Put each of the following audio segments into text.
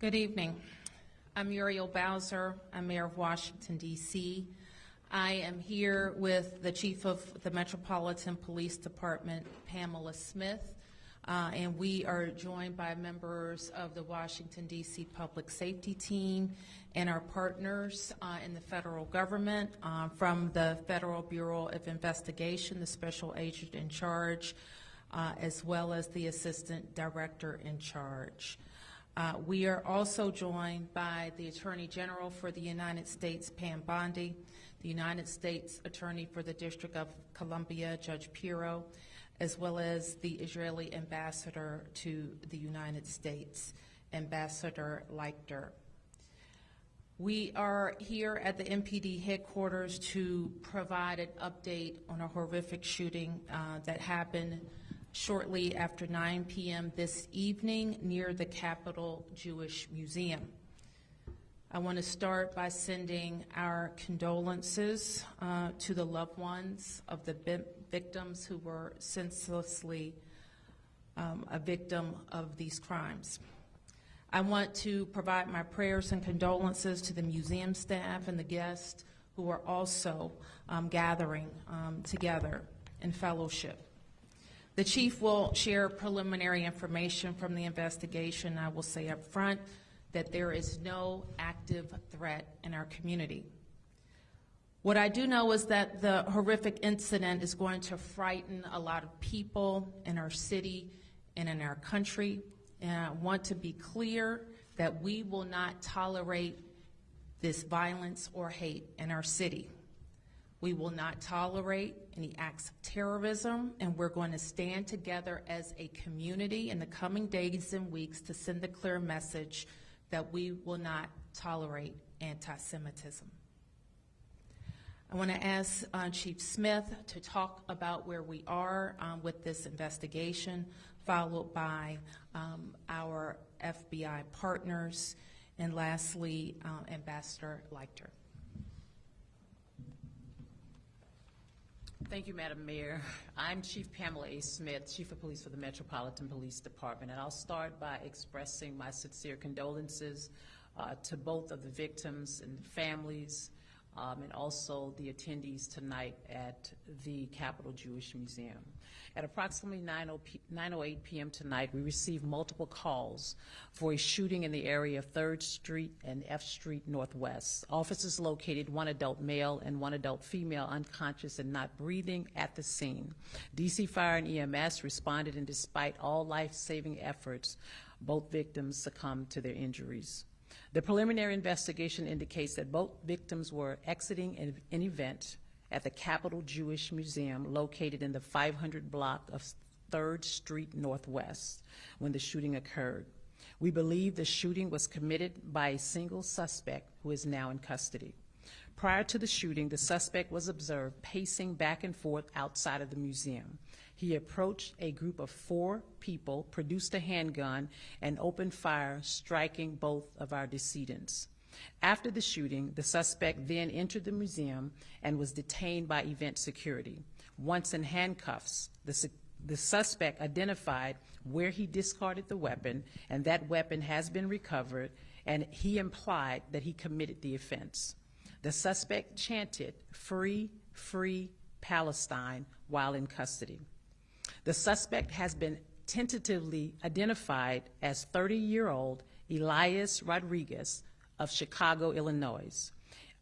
Good evening. I'm Muriel Bowser. I'm Mayor of Washington, D.C. I am here with the Chief of the Metropolitan Police Department, Pamela Smith, and we are joined by members of the Washington, D.C. Public Safety Team and our partners in the federal government, from the Federal Bureau of Investigation, the Special Agent in charge, as well as the Assistant Director in charge. We are also joined by the Attorney General for the United States, Pam Bondi, the United States Attorney for the District of Columbia, Judge Pirro, as well as the Israeli Ambassador to the United States, Ambassador Leichter. We are here at the MPD headquarters to provide an update on a horrific shooting that happened shortly after 9 p.m. this evening near the Capitol Jewish Museum. I want to start by sending our condolences to the loved ones of the victims who were senselessly a victim of these crimes. I want to provide my prayers and condolences to the museum staff and the guests who are also gathering together in fellowship. The Chief will share preliminary information from the investigation. I will say up front that there is no active threat in our community. What I do know is that the horrific incident is going to frighten a lot of people in our city and in our country. And I want to be clear that we will not tolerate this violence or hate in our city. We will not tolerate any acts of terrorism, and we're going to stand together as a community in the coming days and weeks to send a clear message that we will not tolerate anti-Semitism. I want to ask Chief Smith to talk about where we are with this investigation, followed by our FBI partners, and lastly, Ambassador Leichter. Thank you, Madam Mayor. I'm Chief Pamela A. Smith, Chief of Police for the Metropolitan Police Department, and I'll start by expressing my sincere condolences to both of the victims and families, and also the attendees tonight at the Capitol Jewish Museum. At approximately 9:08 p.m. tonight, we received multiple calls for a shooting in the area of 3rd Street and F Street Northwest. Officers located one adult male and one adult female unconscious and not breathing at the scene. DC Fire and EMS responded, and despite all life-saving efforts, both victims succumbed to their injuries. The preliminary investigation indicates that both victims were exiting an event at the Capitol Jewish Museum located in the 500 block of 3rd Street Northwest when the shooting occurred. We believe the shooting was committed by a single suspect who is now in custody. Prior to the shooting, the suspect was observed pacing back and forth outside of the museum. He approached a group of 4 people, produced a handgun, and opened fire, striking both of our decedents. After the shooting, the suspect then entered the museum and was detained by event security. Once in handcuffs, the suspect identified where he discarded the weapon, and that weapon has been recovered, and he implied that he committed the offense. The suspect chanted, "Free, free Palestine," while in custody. The suspect has been tentatively identified as 30-year-old Elias Rodriguez of Chicago, Illinois.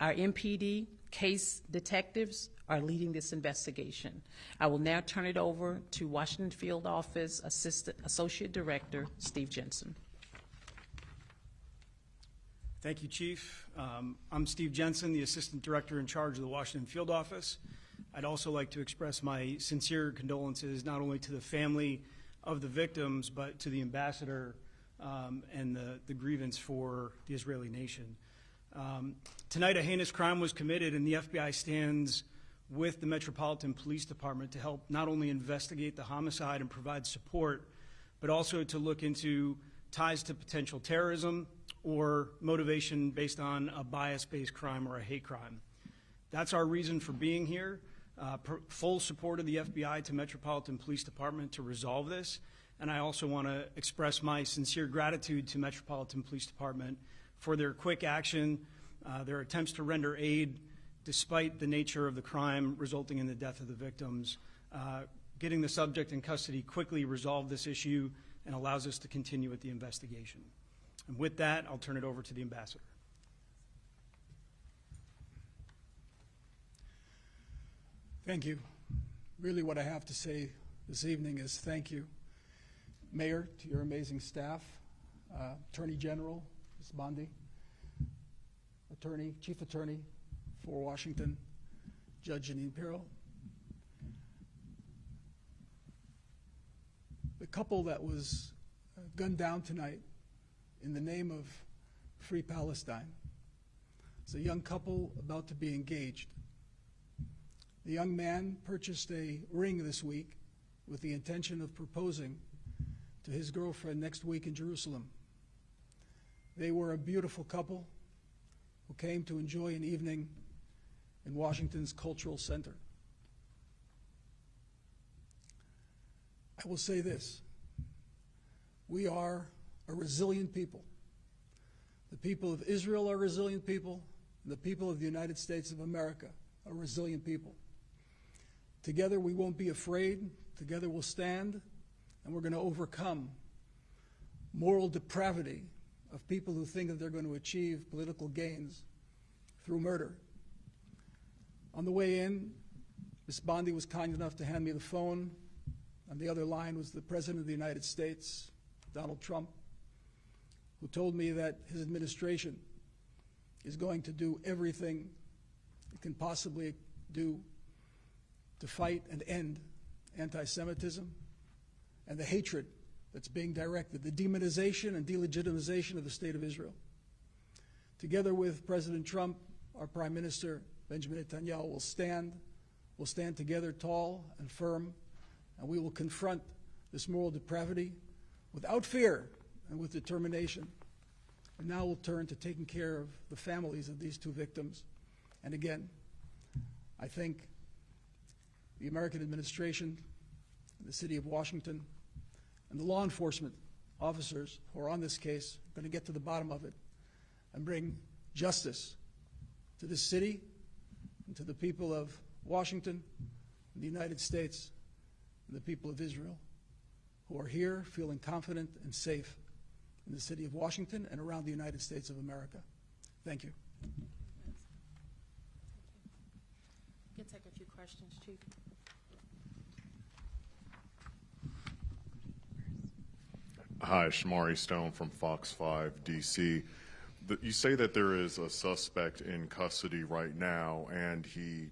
Our MPD case detectives are leading this investigation. I will now turn it over to Washington Field Office Associate Director Steve Jensen. Thank you, Chief. I'm Steve Jensen, the Assistant Director in charge of the Washington Field Office. I'd also like to express my sincere condolences not only to the family of the victims, but to the ambassador and the grievance for the Israeli nation. Tonight, a heinous crime was committed, and the FBI stands with the Metropolitan Police Department to help not only investigate the homicide and provide support, but also to look into ties to potential terrorism or motivation based on a bias-based crime or a hate crime. That's our reason for being here. Full support of the FBI to Metropolitan Police Department to resolve this. And I also want to express my sincere gratitude to Metropolitan Police Department for their quick action, their attempts to render aid despite the nature of the crime resulting in the death of the victims. Getting the subject in custody quickly resolved this issue and allows us to continue with the investigation. And with that, I'll turn it over to the ambassador. Thank you. Really what I have to say this evening is thank you, Mayor, to your amazing staff, Attorney General, Ms. Bondi, Chief Attorney for Washington, Judge Janine Pirro. The couple that was gunned down tonight in the name of Free Palestine. It's a young couple about to be engaged. The young man purchased a ring this week with the intention of proposing to his girlfriend next week in Jerusalem. They were a beautiful couple who came to enjoy an evening in Washington's Cultural Center. I will say this: we are a resilient people. The people of Israel are resilient people, and the people of the United States of America are resilient people. Together we won't be afraid, together we'll stand, and we're going to overcome moral depravity of people who think that they're going to achieve political gains through murder. On the way in, Ms. Bondi was kind enough to hand me the phone. On the other line was the President of the United States, Donald Trump, who told me that his administration is going to do everything it can possibly do to fight and end anti-Semitism and the hatred that's being directed, the demonization and delegitimization of the State of Israel. Together with President Trump, our Prime Minister, Benjamin Netanyahu, will stand together tall and firm, and we will confront this moral depravity without fear and with determination. And now we'll turn to taking care of the families of these two victims. And again, I think the American administration, the city of Washington, and the law enforcement officers who are on this case are going to get to the bottom of it and bring justice to this city and to the people of Washington, and the United States, and the people of Israel who are here feeling confident and safe in the city of Washington and around the United States of America. Thank you. You can take a few questions, Chief. Hi, Shamari Stone from Fox 5 DC. You say that there is a suspect in custody right now, and he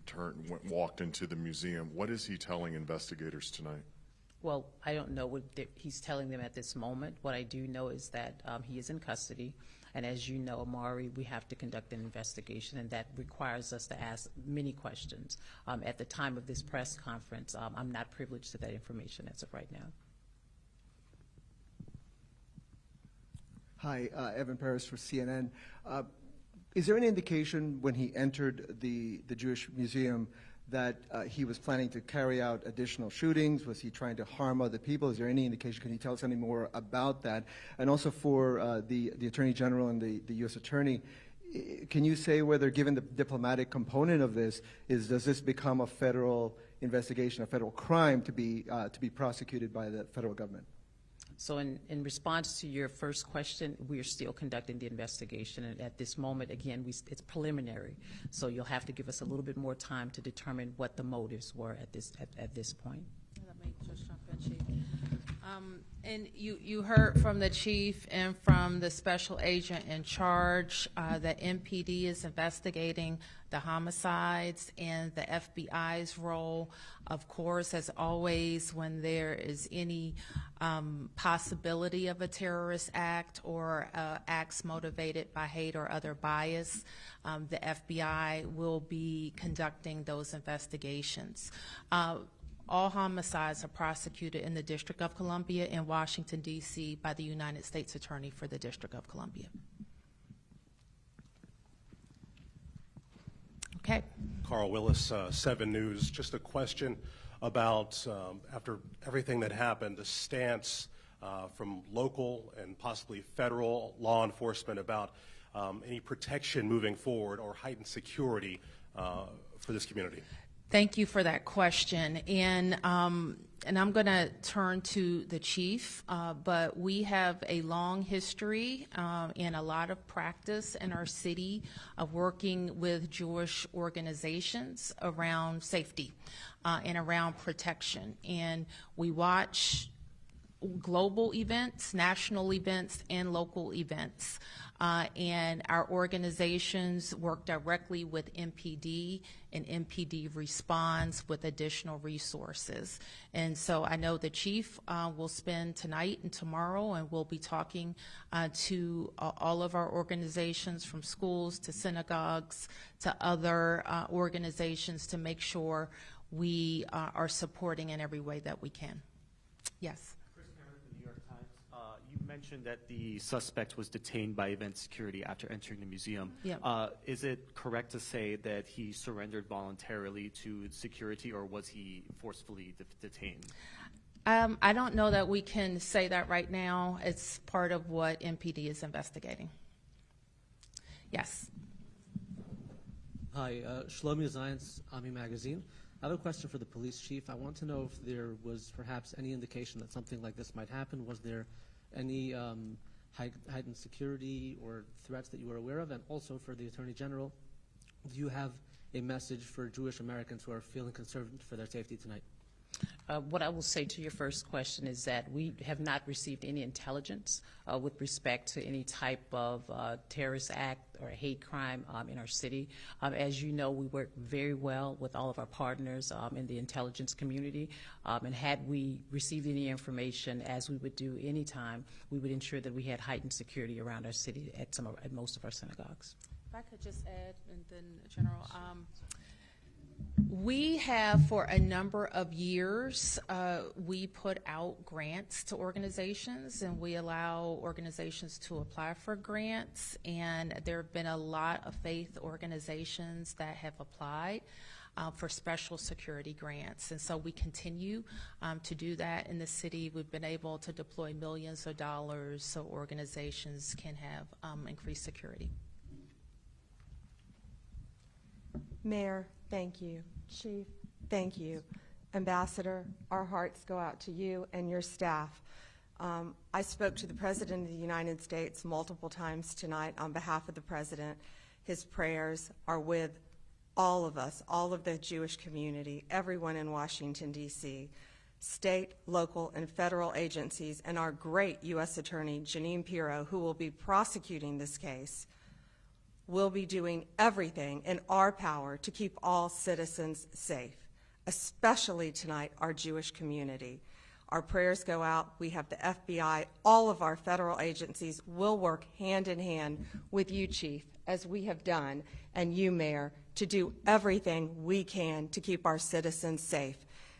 walked into the museum. What is he telling investigators tonight? Well, I don't know what he's telling them at this moment. What I do know is that he is in custody. And as you know, Amari, we have to conduct an investigation, and that requires us to ask many questions. At the time of this press conference, I'm not privileged to that information as of right now. Hi, Evan Paris for CNN. Is there any indication when he entered the Jewish Museum that he was planning to carry out additional shootings? Was he trying to harm other people? Is there any indication? Can you tell us any more about that? And also for the Attorney General and the U.S. Attorney, can you say whether, given the diplomatic component of this, does this become a federal investigation, a federal crime to be prosecuted by the federal government? So in response to your first question, we are still conducting the investigation, and at this moment, again, it's preliminary. So you'll have to give us a little bit more time to determine what the motives were at this point. Let me just jump in, Chief. And you heard from the Chief and from the Special Agent in charge that MPD is investigating the homicides and the FBI's role, of course, as always, when there is any possibility of a terrorist act or acts motivated by hate or other bias, the FBI will be conducting those investigations. All homicides are prosecuted in the District of Columbia in Washington, D.C. by the United States Attorney for the District of Columbia. Okay. Carl Willis, 7 News. Just a question about, after everything that happened, the stance from local and possibly federal law enforcement about any protection moving forward or heightened security for this community? Thank you for that question. And I'm going to turn to the chief, but we have a long history and a lot of practice in our city of working with Jewish organizations around safety and around protection. And we watch global events, national events, and local events. And our organizations work directly with MPD, and MPD responds with additional resources. And so I know the chief will spend tonight and tomorrow, and we'll be talking to all of our organizations, from schools to synagogues to other organizations, to make sure we are supporting in every way that we can. Yes. You mentioned that the suspect was detained by event security after entering the museum. Yeah. Is it correct to say that he surrendered voluntarily to security, or was he forcefully detained? I don't know that we can say that right now. It's part of what MPD is investigating. Yes. Hi, Shlomi Zayans, Ami Magazine. I have a question for the police chief. I want to know if there was perhaps any indication that something like this might happen. Was there any heightened security or threats that you were aware of? And also for the Attorney General, do you have a message for Jewish Americans who are feeling concerned for their safety tonight? What I will say to your first question is that we have not received any intelligence with respect to any type of terrorist act or hate crime in our city. As you know, we work very well with all of our partners in the intelligence community, and had we received any information, as we would do any time, we would ensure that we had heightened security around our city at most of our synagogues. If I could just add, and then General, we have, for a number of years, we put out grants to organizations, and we allow organizations to apply for grants, and there have been a lot of faith organizations that have applied for special security grants. And so we continue to do that in the city. We've been able to deploy millions of dollars so organizations can have increased security. Mayor, thank you. Chief, thank you. Ambassador, our hearts go out to you and your staff. I spoke to the President of the United States multiple times tonight on behalf of the President. His prayers are with all of us, all of the Jewish community, everyone in Washington, D.C., state, local, and federal agencies, and our great U.S. Attorney, Jeanine Pirro, who will be prosecuting this case. We'll be doing everything in our power to keep all citizens safe, especially tonight our Jewish community. Our prayers go out. We have the FBI. All of our federal agencies will work hand in hand with you, Chief, as we have done, and you, Mayor, to do everything we can to keep our citizens safe.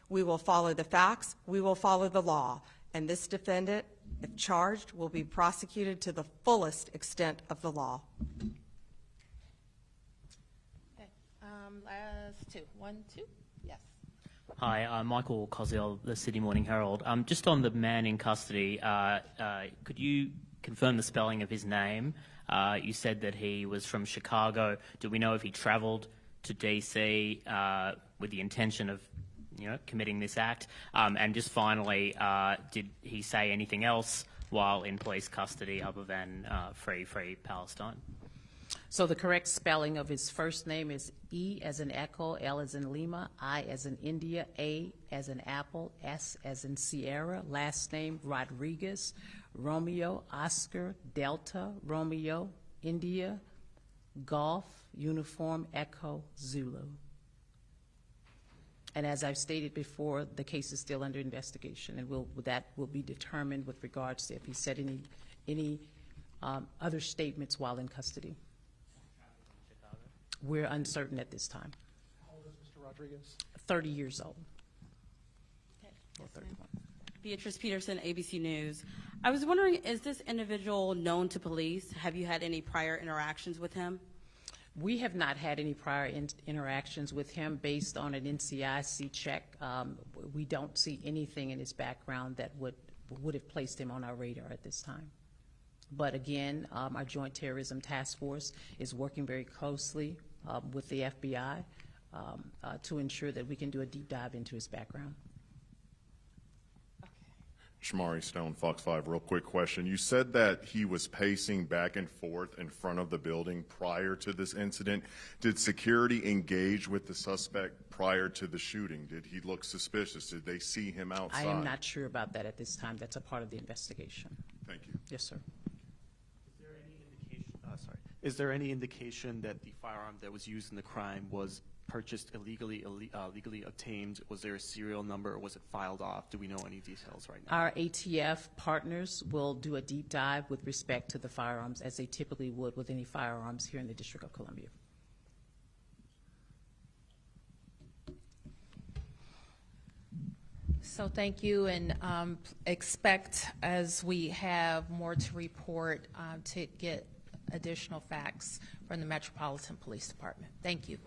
We will follow the facts. We will follow the law. And this defendant, if charged, will be prosecuted to the fullest extent of the law. Last two. 1, 2. Yes. Hi, I'm Michael Koziel, the Sydney Morning Herald. Just on the man in custody, could you confirm the spelling of his name? You said that he was from Chicago. Do we know if he travelled to D.C. With the intention of, committing this act? And just finally, did he say anything else while in police custody other than free Palestine? So the correct spelling of his first name is E as in Echo, L as in Lima, I as in India, A as in Apple, S as in Sierra. Last name Rodriguez, Romeo, Oscar, Delta, Romeo, India, Golf, Uniform, Echo, Zulu. And as I've stated before, the case is still under investigation, and that will be determined with regards to if he said any other statements while in custody. We're uncertain at this time. How old is Mr. Rodriguez? 30 years old. Okay. Or 31. Beatrice Peterson, ABC News. I was wondering, is this individual known to police? Have you had any prior interactions with him? We have not had any prior interactions with him based on an NCIC check. We don't see anything in his background that would would have placed him on our radar at this time. But again, our Joint Terrorism Task Force is working very closely with the FBI to ensure that we can do a deep dive into his background. Shamari Stone, Fox 5, real quick question. You said that he was pacing back and forth in front of the building prior to this incident. Did security engage with the suspect prior to the shooting? Did he look suspicious? Did they see him outside? I am not sure about that at this time. That's a part of the investigation. Thank you. Yes, sir. Is there any indication that the firearm that was used in the crime was purchased illegally, legally obtained? Was there a serial number, or was it filed off? Do we know any details right now? Our ATF partners will do a deep dive with respect to the firearms, as they typically would with any firearms here in the District of Columbia. So thank you, and expect, as we have more to report, to get additional facts from the Metropolitan Police Department. Thank you.